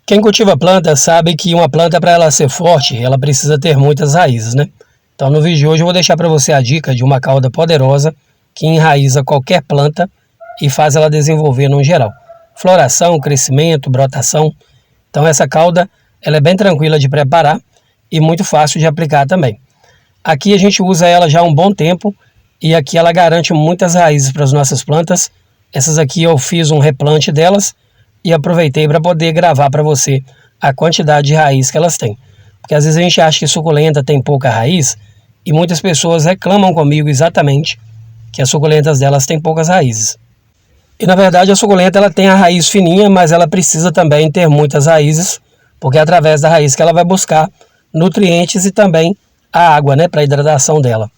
Quem cultiva planta sabe que uma planta, para ela ser forte, ela precisa ter muitas raízes, né? Então no vídeo de hoje eu vou deixar para você a dica de uma cauda poderosa que enraiza qualquer planta e faz ela desenvolver no geral. Floração, crescimento, brotação. Então essa cauda ela é bem tranquila de preparar e muito fácil de aplicar também. Aqui a gente usa ela já há um bom tempo e aqui ela garante muitas raízes para as nossas plantas. Essas aqui eu fiz um replante delas e aproveitei para poder gravar para você a quantidade de raiz que elas têm. Porque às vezes a gente acha que suculenta tem pouca raiz e muitas pessoas reclamam comigo exatamente que as suculentas delas têm poucas raízes. E na verdade a suculenta ela tem a raiz fininha, mas ela precisa também ter muitas raízes, porque é através da raiz que ela vai buscar nutrientes e também a água, né, para a hidratação dela.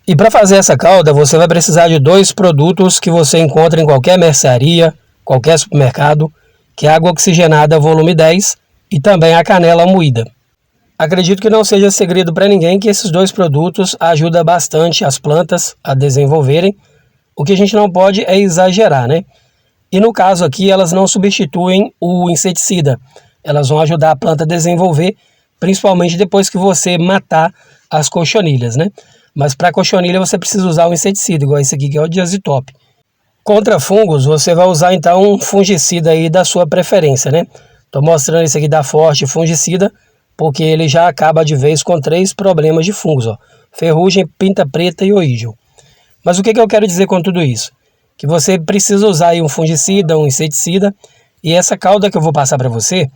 E para fazer essa cauda você vai precisar de dois produtos que você encontra em qualquer mercearia, qualquer supermercado, que é a água oxigenada volume 10 e também a canela moída. Acredito que não seja segredo para ninguém que esses dois produtos ajudam bastante as plantas a desenvolverem. O que a gente não pode é exagerar, né? E no caso aqui elas não substituem o inseticida. Elas vão ajudar a planta a desenvolver, principalmente depois que você matar as cochonilhas, né? Mas para cochonilha você precisa usar o inseticida, igual esse aqui que é o Diazitop. Contra fungos, você vai usar então um fungicida aí da sua preferência, né? Estou mostrando esse aqui da Forte Fungicida, porque ele já acaba de vez com 3 problemas de fungos, ó. Ferrugem, pinta preta e oídio. Mas o que eu quero dizer com tudo isso? Que você precisa usar aí um fungicida, um inseticida, e essa cauda que eu vou passar para você,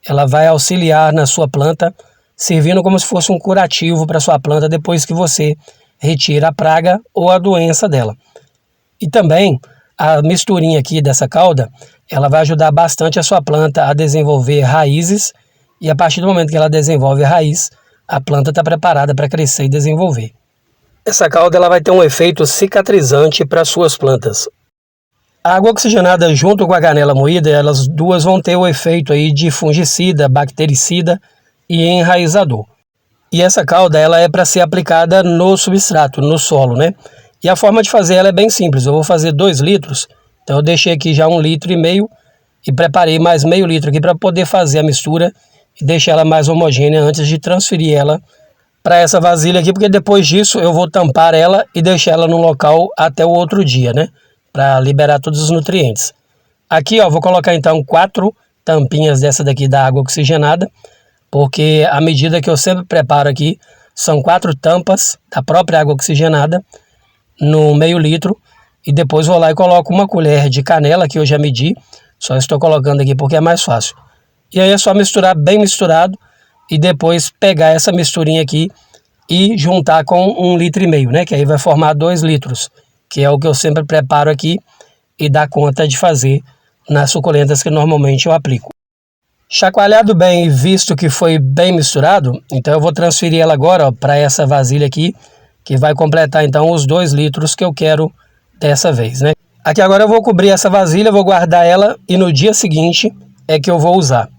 ela vai auxiliar na sua planta, servindo como se fosse um curativo para sua planta depois que você retira a praga ou a doença dela. E também a misturinha aqui dessa cauda, ela vai ajudar bastante a sua planta a desenvolver raízes e a partir do momento que ela desenvolve a raiz, a planta está preparada para crescer e desenvolver. Essa cauda ela vai ter um efeito cicatrizante para suas plantas. A água oxigenada junto com a canela moída, elas duas vão ter o efeito aí de fungicida, bactericida e enraizador. E essa cauda ela é para ser aplicada no substrato, no solo, né? E a forma de fazer ela é bem simples. Eu vou fazer 2 litros, então eu deixei aqui já 1,5 litros e preparei mais meio litro aqui para poder fazer a mistura e deixar ela mais homogênea antes de transferir ela para essa vasilha aqui, porque depois disso eu vou tampar ela e deixar ela no local até o outro dia, né? Para liberar todos os nutrientes. Aqui, ó, vou colocar então 4 tampinhas dessa daqui da água oxigenada, porque a medida que eu sempre preparo aqui são 4 tampas da própria água oxigenada no meio litro e depois vou lá e coloco 1 colher de canela que eu já medi, só estou colocando aqui porque é mais fácil. E aí é só misturar bem misturado e depois pegar essa misturinha aqui e juntar com 1,5 litros, né? Que aí vai formar 2 litros, que é o que eu sempre preparo aqui e dá conta de fazer nas suculentas que normalmente eu aplico. Chacoalhado bem e visto que foi bem misturado, então eu vou transferir ela agora para essa vasilha aqui, que vai completar então os 2 litros que eu quero dessa vez, né? Aqui agora eu vou cobrir essa vasilha, vou guardar ela e no dia seguinte é que eu vou usar.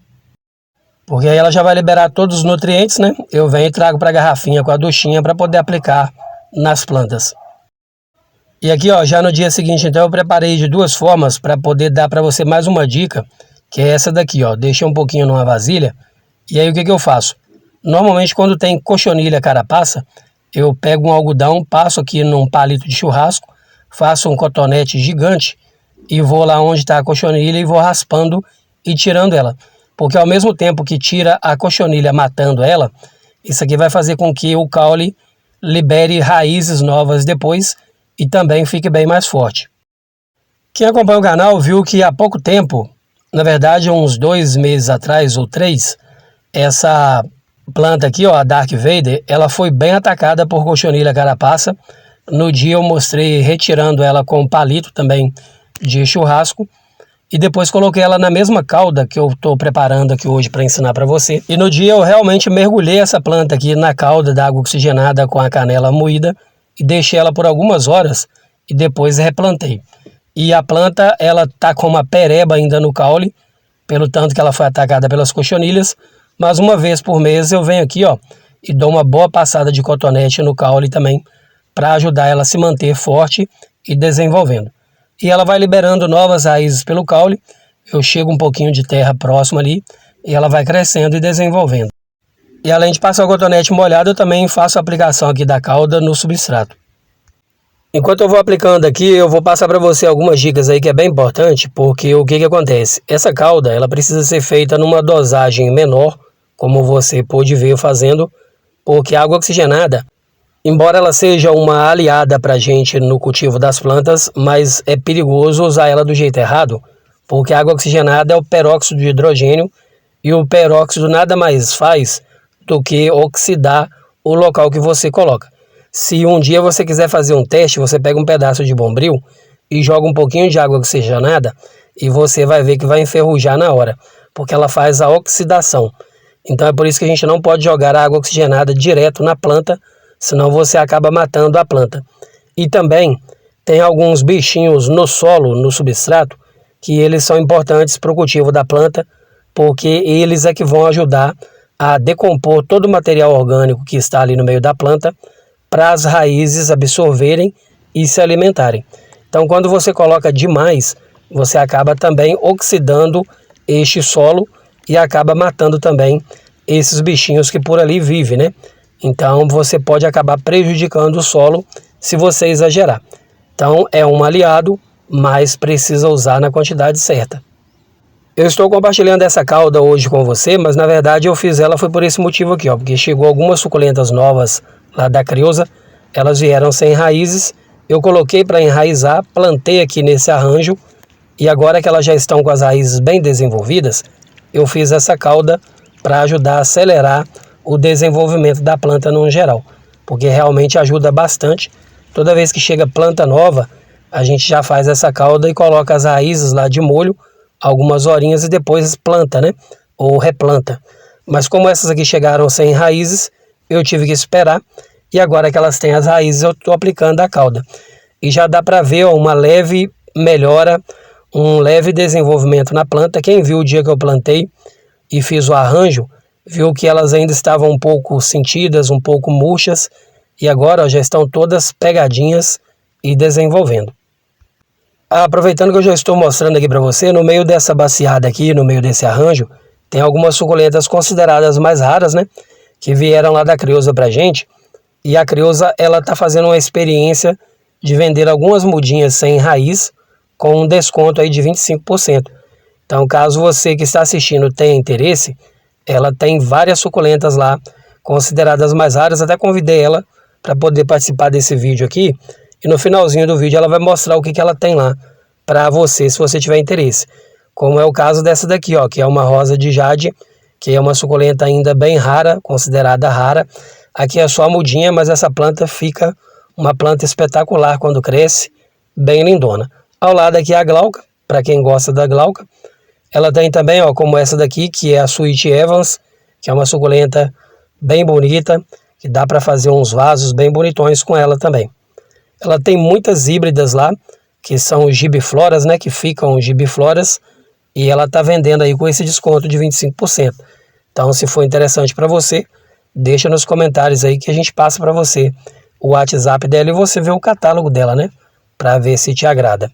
Porque aí ela já vai liberar todos os nutrientes, né? Eu venho e trago para a garrafinha com a duchinha para poder aplicar nas plantas. E aqui, ó, já no dia seguinte então eu preparei de 2 formas para poder dar para você mais uma dica, que é essa daqui, ó. Deixei um pouquinho numa vasilha e aí o que eu faço? Normalmente quando tem cochonilha carapaça, eu pego um algodão, passo aqui num palito de churrasco, faço um cotonete gigante e vou lá onde está a cochonilha e vou raspando e tirando ela. Porque ao mesmo tempo que tira a cochonilha matando ela, isso aqui vai fazer com que o caule libere raízes novas depois e também fique bem mais forte. Quem acompanha o canal viu que há pouco tempo, na verdade uns 2 meses atrás ou 3, essa planta aqui, ó, a Dark Vader, ela foi bem atacada por cochonilha carapaça. No dia eu mostrei retirando ela com um palito também de churrasco e depois coloquei ela na mesma cauda que eu estou preparando aqui hoje para ensinar para você. E no dia eu realmente mergulhei essa planta aqui na cauda da água oxigenada com a canela moída e deixei ela por algumas horas e depois replantei. E a planta ela tá com uma pereba ainda no caule, pelo tanto que ela foi atacada pelas cochonilhas. Mas uma vez por mês eu venho aqui, ó, e dou uma boa passada de cotonete no caule também, para ajudar ela a se manter forte e desenvolvendo. E ela vai liberando novas raízes pelo caule. Eu chego um pouquinho de terra próximo ali e ela vai crescendo e desenvolvendo. E além de passar o cotonete molhado, eu também faço a aplicação aqui da cauda no substrato. Enquanto eu vou aplicando aqui, eu vou passar para você algumas dicas aí que é bem importante, porque o que acontece? Essa cauda, ela precisa ser feita numa dosagem menor, como você pôde ver eu fazendo, porque a água oxigenada, embora ela seja uma aliada para a gente no cultivo das plantas, mas é perigoso usar ela do jeito errado, porque a água oxigenada é o peróxido de hidrogênio, e o peróxido nada mais faz do que oxidar o local que você coloca. Se um dia você quiser fazer um teste, você pega um pedaço de bombril e joga um pouquinho de água oxigenada e você vai ver que vai enferrujar na hora, porque ela faz a oxidação. Então é por isso que a gente não pode jogar a água oxigenada direto na planta, senão você acaba matando a planta. E também tem alguns bichinhos no solo, no substrato, que eles são importantes para o cultivo da planta, porque eles é que vão ajudar a decompor todo o material orgânico que está ali no meio da planta, para as raízes absorverem e se alimentarem. Então, quando você coloca demais, você acaba também oxidando este solo e acaba matando também esses bichinhos que por ali vivem, né? Então, você pode acabar prejudicando o solo se você exagerar. Então, é um aliado, mas precisa usar na quantidade certa. Eu estou compartilhando essa cauda hoje com você, mas na verdade eu fiz ela foi por esse motivo aqui, ó, porque chegou algumas suculentas novas lá da Criousa, elas vieram sem raízes, eu coloquei para enraizar, plantei aqui nesse arranjo e agora que elas já estão com as raízes bem desenvolvidas, eu fiz essa cauda para ajudar a acelerar o desenvolvimento da planta no geral, porque realmente ajuda bastante. Toda vez que chega planta nova, a gente já faz essa cauda e coloca as raízes lá de molho, algumas horinhas e depois planta, né? Ou replanta. Mas como essas aqui chegaram sem raízes, eu tive que esperar. E agora que elas têm as raízes, eu estou aplicando a cauda. E já dá para ver, ó, uma leve melhora, um leve desenvolvimento na planta. Quem viu o dia que eu plantei e fiz o arranjo, viu que elas ainda estavam um pouco sentidas, um pouco murchas. E agora, ó, já estão todas pegadinhas e desenvolvendo. Aproveitando que eu já estou mostrando aqui para você, no meio dessa baciada aqui, no meio desse arranjo, tem algumas suculentas consideradas mais raras, né? Que vieram lá da Criousa pra gente. E a Criousa, ela tá fazendo uma experiência de vender algumas mudinhas sem raiz com um desconto aí de 25%. Então, caso você que está assistindo tenha interesse, ela tem várias suculentas lá consideradas mais raras. Até convidei ela para poder participar desse vídeo aqui. E no finalzinho do vídeo ela vai mostrar o que ela tem lá para você, se você tiver interesse. Como é o caso dessa daqui, ó, que é uma rosa de jade, que é uma suculenta ainda bem rara, considerada rara. Aqui é só a mudinha, mas essa planta fica uma planta espetacular quando cresce, bem lindona. Ao lado aqui é a glauca, para quem gosta da glauca. Ela tem também, ó, como essa daqui, que é a Sweet Evans, que é uma suculenta bem bonita, que dá para fazer uns vasos bem bonitões com ela também. Ela tem muitas híbridas lá, que são gibifloras, né, que ficam gibifloras, e ela está vendendo aí com esse desconto de 25%. Então, se for interessante para você, deixa nos comentários aí que a gente passa para você o WhatsApp dela e você vê o catálogo dela, né, para ver se te agrada.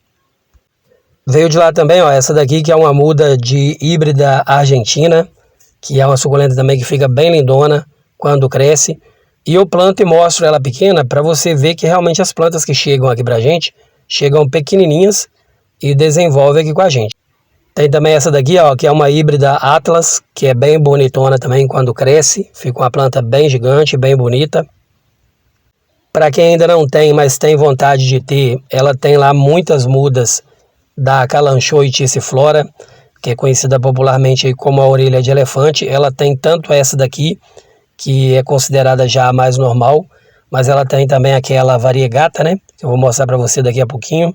Veio de lá também, ó, essa daqui que é uma muda de híbrida argentina, que é uma suculenta também que fica bem lindona quando cresce. E eu planto e mostro ela pequena para você ver que realmente as plantas que chegam aqui pra gente, chegam pequenininhas e desenvolvem aqui com a gente. Tem também essa daqui, ó, que é uma híbrida Atlas, que é bem bonitona também quando cresce. Fica uma planta bem gigante, bem bonita. Para quem ainda não tem, mas tem vontade de ter, ela tem lá muitas mudas da Kalanchoe tissiflora, que é conhecida popularmente aí como a orelha de elefante. Ela tem tanto essa daqui, que é considerada já a mais normal, mas ela tem também aquela variegata, né? Que eu vou mostrar para você daqui a pouquinho.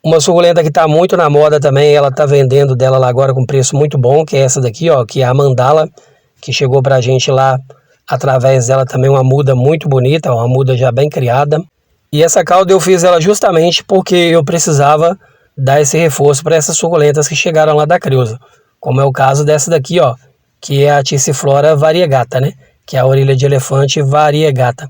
Uma suculenta que está muito na moda também, ela está vendendo dela lá agora com preço muito bom, que é essa daqui, ó, que é a Mandala, que chegou para a gente lá através dela também uma muda muito bonita, uma muda já bem criada. E essa cauda eu fiz ela justamente porque eu precisava dar esse reforço para essas suculentas que chegaram lá da Criousa, como é o caso dessa daqui, ó, que é a Tissiflora variegata, né? Que é a orelha de elefante variegata.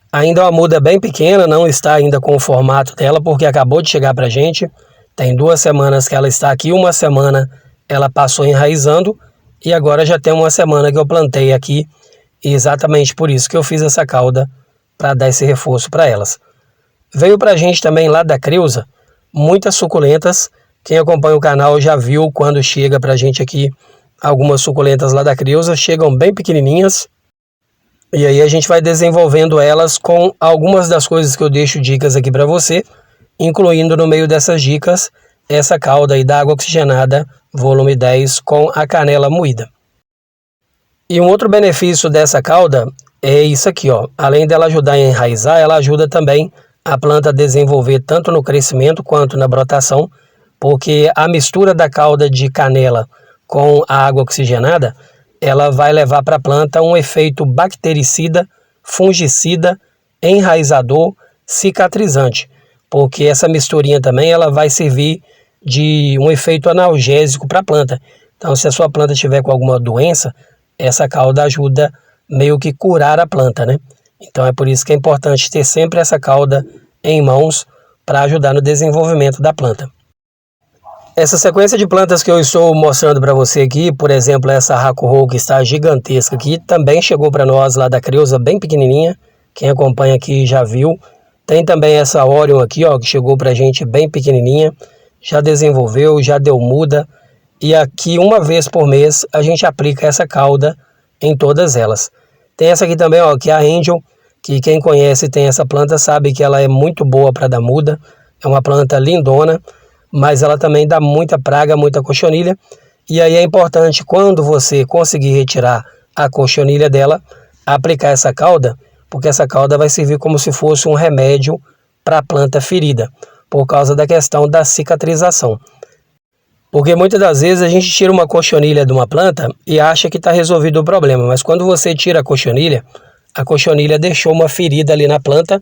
Ainda é uma muda bem pequena, não está ainda com o formato dela, porque acabou de chegar pra gente. Tem 2 semanas que ela está aqui, 1 semana ela passou enraizando e agora já tem uma semana que eu plantei aqui, e exatamente por isso que eu fiz essa cauda, para dar esse reforço para elas. Veio para a gente também lá da Creuza muitas suculentas. Quem acompanha o canal já viu quando chega para a gente aqui algumas suculentas lá da Creuza, chegam bem pequenininhas. E aí a gente vai desenvolvendo elas com algumas das coisas que eu deixo dicas aqui para você, incluindo no meio dessas dicas essa cauda aí da água oxigenada volume 10 com a canela moída. E um outro benefício dessa cauda é isso aqui, ó. Além dela ajudar a enraizar, ela ajuda também a planta a desenvolver tanto no crescimento quanto na brotação, porque a mistura da cauda de canela com a água oxigenada, ela vai levar para a planta um efeito bactericida, fungicida, enraizador, cicatrizante, porque essa misturinha também ela vai servir de um efeito analgésico para a planta. Então, se a sua planta tiver com alguma doença, essa cauda ajuda meio que curar a planta, né? Então é por isso que é importante ter sempre essa cauda em mãos para ajudar no desenvolvimento da planta. Essa sequência de plantas que eu estou mostrando para você aqui, por exemplo, essa Hakuho que está gigantesca aqui, também chegou para nós lá da Creuza, bem pequenininha. Quem acompanha aqui já viu. Tem também essa Orion aqui, ó, que chegou para a gente bem pequenininha. Já desenvolveu, já deu muda. E aqui, uma vez por mês, a gente aplica essa cauda em todas elas. Tem essa aqui também, ó, que é a Angel, que quem conhece tem essa planta sabe que ela é muito boa para dar muda. É uma planta lindona, mas ela também dá muita praga, muita cochonilha. E aí é importante, quando você conseguir retirar a cochonilha dela, aplicar essa cauda, porque essa cauda vai servir como se fosse um remédio para a planta ferida, por causa da questão da cicatrização. Porque muitas das vezes a gente tira uma cochonilha de uma planta e acha que está resolvido o problema, mas quando você tira a cochonilha deixou uma ferida ali na planta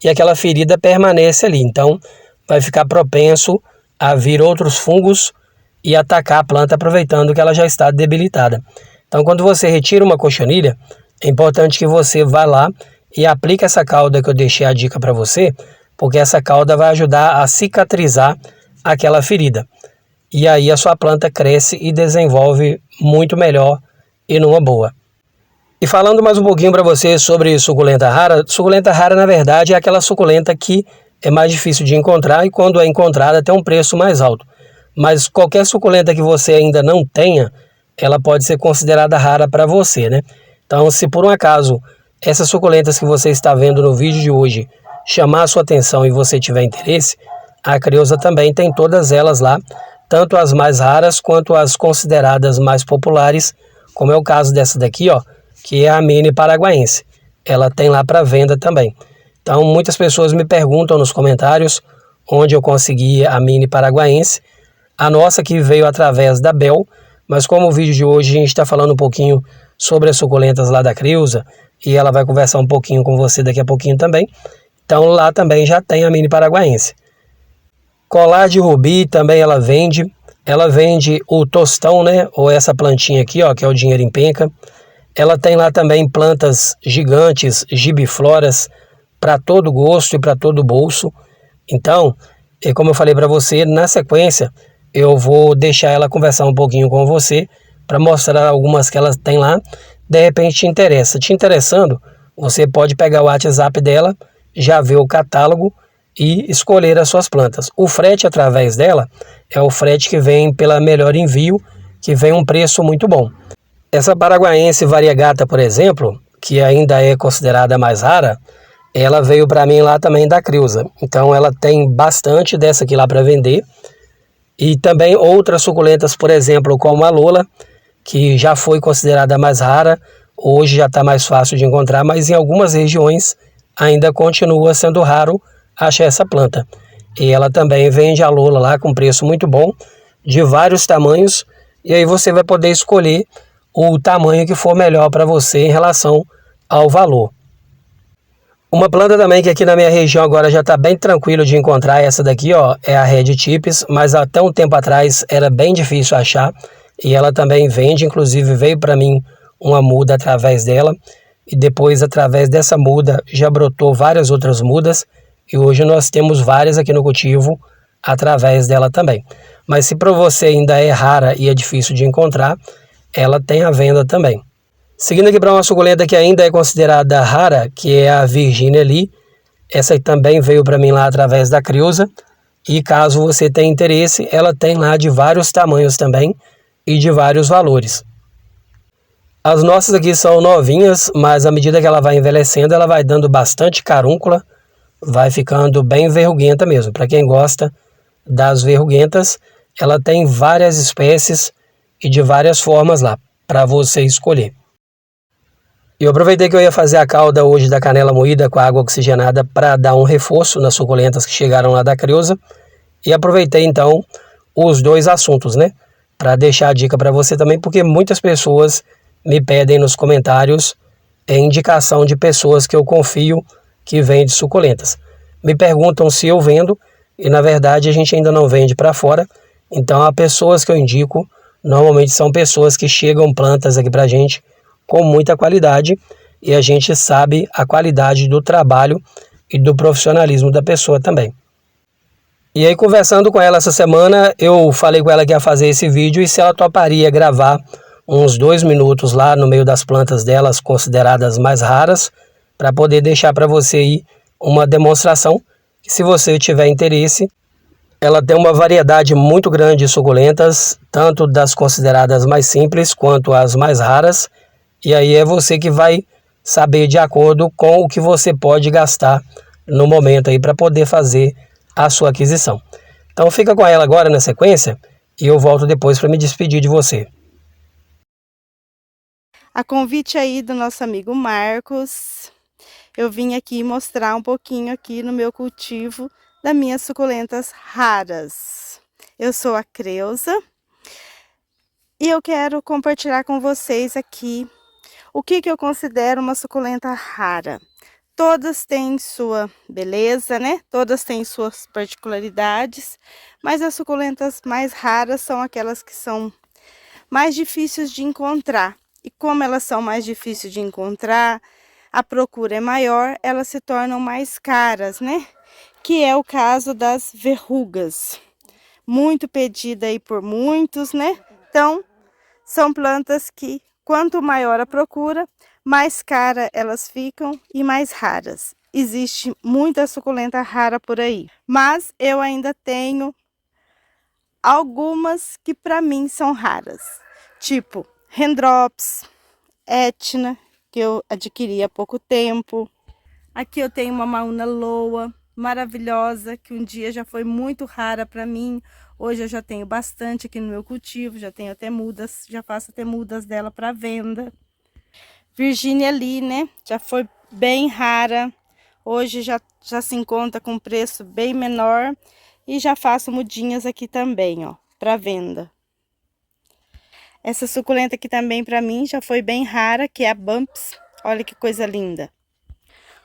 e aquela ferida permanece ali. Então vai ficar propenso a vir outros fungos e atacar a planta, aproveitando que ela já está debilitada. Então, quando você retira uma cochonilha, é importante que você vá lá e aplique essa cauda que eu deixei a dica para você, porque essa cauda vai ajudar a cicatrizar aquela ferida. E aí a sua planta cresce e desenvolve muito melhor e numa boa. E falando mais um pouquinho para você sobre suculenta rara na verdade é aquela suculenta que é mais difícil de encontrar e quando é encontrada tem um preço mais alto. Mas qualquer suculenta que você ainda não tenha, ela pode ser considerada rara para você, né? Então, se por um acaso essas suculentas que você está vendo no vídeo de hoje chamar a sua atenção e você tiver interesse, a Creuza também tem todas elas lá, tanto as mais raras quanto as consideradas mais populares, como é o caso dessa daqui, ó, que é a Mini Paraguaense. Ela tem lá para venda também. Então, muitas pessoas me perguntam nos comentários onde eu consegui a Mini Paraguaense. A nossa que veio através da Bel, mas como o vídeo de hoje a gente está falando um pouquinho sobre as suculentas lá da Creuza, e ela vai conversar um pouquinho com você daqui a pouquinho também, então lá também já tem a Mini Paraguaense. Colar de rubi também ela vende o tostão, né, ou essa plantinha aqui, ó, que é o dinheiro em penca. Ela tem lá também plantas gigantes, gibifloras, para todo gosto e para todo bolso. Então, como eu falei para você, na sequência eu vou deixar ela conversar um pouquinho com você para mostrar algumas que ela tem lá. De repente te interessa. Te interessando, você pode pegar o WhatsApp dela, já ver o catálogo e escolher as suas plantas. O frete através dela é o frete que vem pela Melhor Envio, que vem um preço muito bom. Essa Paraguaense variegata, por exemplo, que ainda é considerada mais rara, ela veio para mim lá também da Creuza. Então ela tem bastante dessa aqui lá para vender. E também outras suculentas, por exemplo, como a Lola, que já foi considerada mais rara, hoje já está mais fácil de encontrar, mas em algumas regiões ainda continua sendo raro achar essa planta. E ela também vende a Lola lá com preço muito bom, de vários tamanhos, e aí você vai poder escolher o tamanho que for melhor para você em relação ao valor. Uma planta também que aqui na minha região agora já está bem tranquilo de encontrar, essa daqui, ó, é a Red Tips, mas até um tempo atrás era bem difícil achar, e ela também vende, inclusive veio para mim uma muda através dela, e depois através dessa muda já brotou várias outras mudas, e hoje nós temos várias aqui no cultivo através dela também. Mas se para você ainda é rara e é difícil de encontrar, ela tem à venda também. Seguindo aqui para uma suculenta que ainda é considerada rara, que é a Virginia Lee. Essa também veio para mim lá através da Creuza. E caso você tenha interesse, ela tem lá de vários tamanhos também e de vários valores. As nossas aqui são novinhas, mas à medida que ela vai envelhecendo, ela vai dando bastante carúncula, vai ficando bem verruguenta mesmo. Para quem gosta das verruguentas, ela tem várias espécies e de várias formas lá para você escolher. Eu aproveitei que eu ia fazer a calda hoje da canela moída com a água oxigenada para dar um reforço nas suculentas que chegaram lá da Creuza. E aproveitei então os dois assuntos, né? Para deixar a dica para você também, porque muitas pessoas me pedem nos comentários indicação de pessoas que eu confio que vendem suculentas. Me perguntam se eu vendo e na verdade a gente ainda não vende para fora. Então as pessoas que eu indico normalmente são pessoas que chegam plantas aqui para a gente com muita qualidade e a gente sabe a qualidade do trabalho e do profissionalismo da pessoa também. E aí, conversando com ela essa semana, eu falei com ela que ia fazer esse vídeo e se ela toparia gravar uns 2 minutos lá no meio das plantas delas consideradas mais raras, para poder deixar para você aí uma demonstração. E se você tiver interesse, ela tem uma variedade muito grande de suculentas, tanto das consideradas mais simples quanto as mais raras. E aí é você que vai saber de acordo com o que você pode gastar no momento aí para poder fazer a sua aquisição. Então fica com ela agora na sequência e eu volto depois para me despedir de você. A convite aí do nosso amigo Marcos, eu vim aqui mostrar um pouquinho aqui no meu cultivo das minhas suculentas raras. Eu sou a Creuza e eu quero compartilhar com vocês aqui o que eu considero uma suculenta rara. Todas têm sua beleza, né? Todas têm suas particularidades, mas as suculentas mais raras são aquelas que são mais difíceis de encontrar. E como elas são mais difíceis de encontrar, a procura é maior, elas se tornam mais caras, né? Que é o caso das verrugas. Muito pedida aí por muitos, né? Então, são plantas que, quanto maior a procura, mais cara elas ficam e mais raras. Existe muita suculenta rara por aí, mas eu ainda tenho algumas que para mim são raras, tipo Raindrops, Etna, que eu adquiri há pouco tempo. Aqui eu tenho uma Mauna Loa, maravilhosa, que um dia já foi muito rara para mim. Hoje eu já tenho bastante aqui no meu cultivo, já tenho até mudas, já faço até mudas dela para venda. Virginia Lee, né? Já foi bem rara. Hoje já se encontra com preço bem menor. E já faço mudinhas aqui também, ó, para venda. Essa suculenta aqui também para mim já foi bem rara, que é a Bumps. Olha que coisa linda.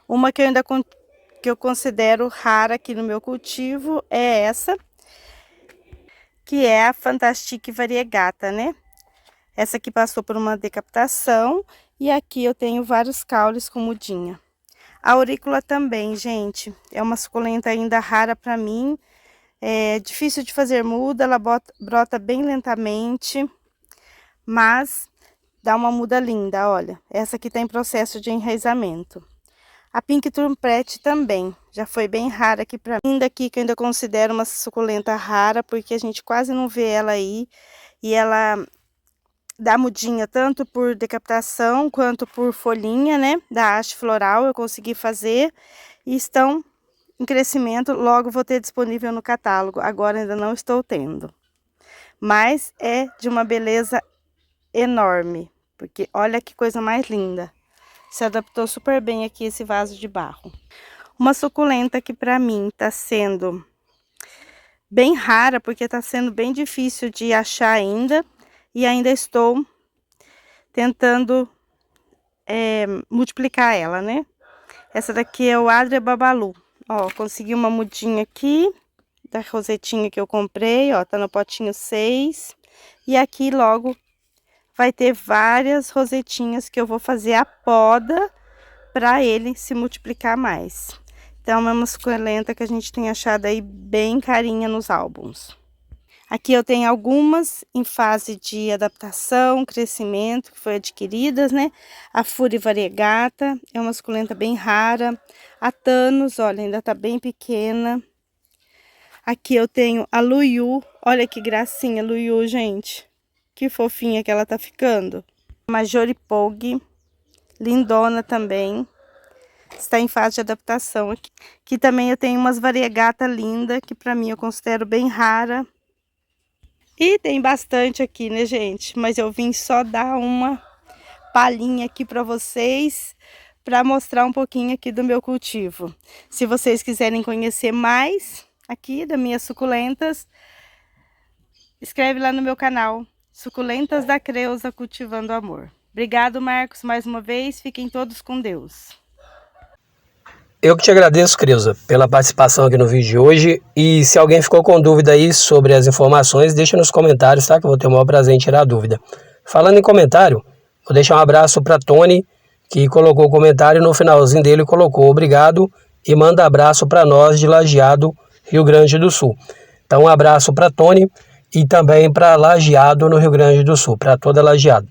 Uma que eu considero rara aqui no meu cultivo é essa, que é a Fantastique Variegata, né? Essa aqui passou por uma decapitação e aqui eu tenho vários caules com mudinha. A aurícula também, gente, é uma suculenta ainda rara para mim. É difícil de fazer muda, ela brota bem lentamente, mas dá uma muda linda, olha. Essa aqui está em processo de enraizamento. A Pink Trumpet também, já foi bem rara aqui para mim. Daqui que eu ainda considero uma suculenta rara, porque a gente quase não vê ela aí. E ela dá mudinha tanto por decapitação quanto por folhinha, né? Da haste floral eu consegui fazer e estão em crescimento, logo vou ter disponível no catálogo. Agora ainda não estou tendo. Mas é de uma beleza enorme, porque olha que coisa mais linda. Se adaptou super bem aqui esse vaso de barro. Uma suculenta que para mim tá sendo bem rara, porque tá sendo bem difícil de achar ainda. E ainda estou tentando multiplicar ela, né? Essa daqui é o Adria Babalu. Ó, consegui uma mudinha aqui, da rosetinha que eu comprei, ó, tá no potinho 6. E aqui logo vai ter várias rosetinhas que eu vou fazer a poda para ele se multiplicar mais. Então é uma suculenta que a gente tem achado aí bem carinha nos álbuns. Aqui eu tenho algumas em fase de adaptação, crescimento, que foi adquiridas, né? A Fury variegata é uma suculenta bem rara. A Thanos, olha, ainda tá bem pequena. Aqui eu tenho a Luyu, olha que gracinha, Luyu, gente. Que fofinha que ela tá ficando. Majoripog, lindona também. Está em fase de adaptação aqui. Aqui também eu tenho umas variegata linda, que pra mim eu considero bem rara. E tem bastante aqui, né, gente? Mas eu vim só dar uma palhinha aqui para vocês, para mostrar um pouquinho aqui do meu cultivo. Se vocês quiserem conhecer mais aqui das minhas suculentas, escreve lá no meu canal, Suculentas da Creuza Cultivando Amor. Obrigado, Marcos, mais uma vez. Fiquem todos com Deus. Eu que te agradeço, Creuza, pela participação aqui no vídeo de hoje. E se alguém ficou com dúvida aí sobre as informações, deixa nos comentários, tá? Que eu vou ter o maior prazer em tirar a dúvida. Falando em comentário, vou deixar um abraço para Tony, que colocou o comentário no finalzinho dele, colocou obrigado e manda abraço para nós de Lajeado, Rio Grande do Sul. Então um abraço para Tony e também para Lajeado, no Rio Grande do Sul, para toda Lajeado.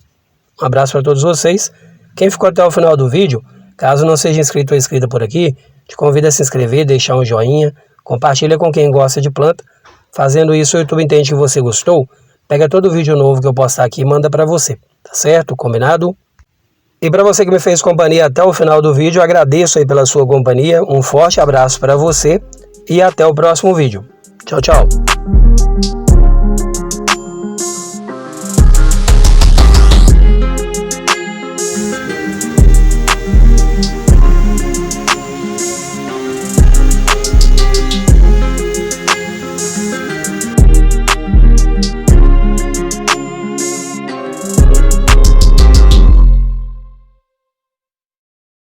Um abraço para todos vocês. Quem ficou até o final do vídeo, caso não seja inscrito ou inscrita por aqui, te convido a se inscrever, deixar um joinha, compartilha com quem gosta de planta. Fazendo isso, o YouTube entende que você gostou, pega todo vídeo novo que eu postar aqui e manda para você, tá certo? Combinado? E para você que me fez companhia até o final do vídeo, agradeço aí pela sua companhia, um forte abraço para você e até o próximo vídeo. Tchau, tchau!